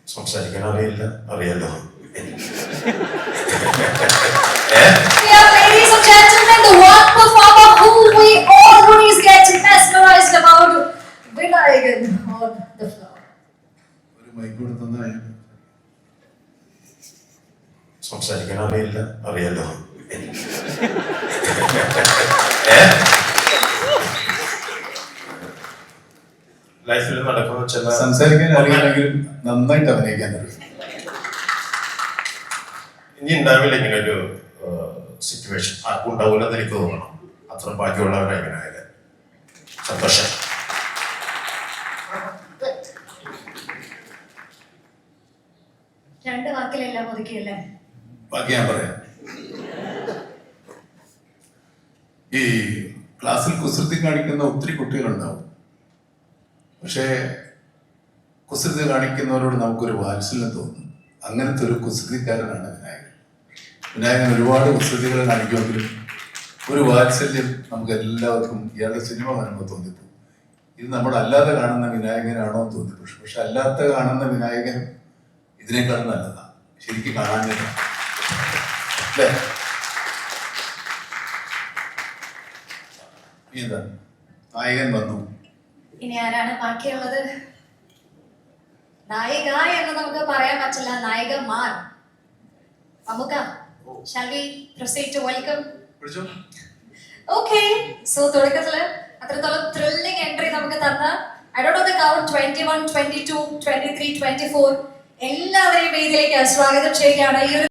സംസാരിക്കാൻ അറിയില്ല, അറിയാലോ. Yeah, ladies and gentlemen, the one performer who we always get mesmerized about, Vinayagan on the floor. ഒരു mic കൊടുത്തതായി സംസാരിക്കാൻ അറിയില്ല, അറിയാലോ. ലൈഫിൽ നടക്കുന്ന ചില സംസാരിക്കാൻ അറിയാമെങ്കിലും നന്നായിട്ട് അഭിനയിക്കാൻ അറിയാം. ഇനി ഉണ്ടാവില്ല ഇങ്ങനെ ഒരു സിറ്റുവേഷൻ, ആർക്കും ഉണ്ടാവില്ലെന്ന് എനിക്ക് തോന്നണം. അത്ര ബാക്കിയുള്ളവരാ ഇങ്ങനെ ആയത്. സന്തോഷം. രണ്ട് വാക്കിലെല്ലാം ഒതുക്കിയല്ലേ? ബാക്കി ഞാൻ പറയാം. ഈ ക്ലാസ്സിൽ കുസൃതി കാണിക്കുന്ന ഒത്തിരി കുട്ടികളുണ്ടാവും. പക്ഷേ കുസൃതി കാണിക്കുന്നവരോട് നമുക്കൊരു വാത്സല്യം തോന്നും. അങ്ങനത്തെ ഒരു കുസൃതിക്കാരനാണ് വിനായകൻ. വിനായകൻ ഒരുപാട് കുസൃതികൾ കാണിക്കുമെങ്കിലും ഒരു വാത്സല്യം നമുക്ക് എല്ലാവർക്കും ഇയാളുടെ സിനിമ കാണുമ്പോൾ തോന്നിപ്പോകും. ഇത് നമ്മൾ അല്ലാതെ കാണുന്ന വിനായകനാണോ എന്ന് തോന്നിപ്പോ. പക്ഷെ അല്ലാത്ത കാണുന്ന വിനായകൻ ഇതിനേക്കാളും നല്ലതാണ്. ശരിക്കും കാണാൻ അല്ലേ? ഇതാ നായകൻ വന്നു. ഇനി ആരാണ് ബാക്കിയുള്ളത്? നായിക എന്ന് നമുക്ക് പറയാൻ പറ്റില്ല, നായികമാർ. നമുക്ക് shall we proceed to welcome? Okay, so തുടക്കത്തില് അത്രത്തോളം ത്രില്ലിംഗ് എൻട്രി നമുക്ക് തന്ന I don't know the count 21, 22, 23, 24 എല്ലാവരെയും വേദിയിലേക്ക് സ്വാഗതം ചെയ്യുകയാണ്. ഈ ഒരു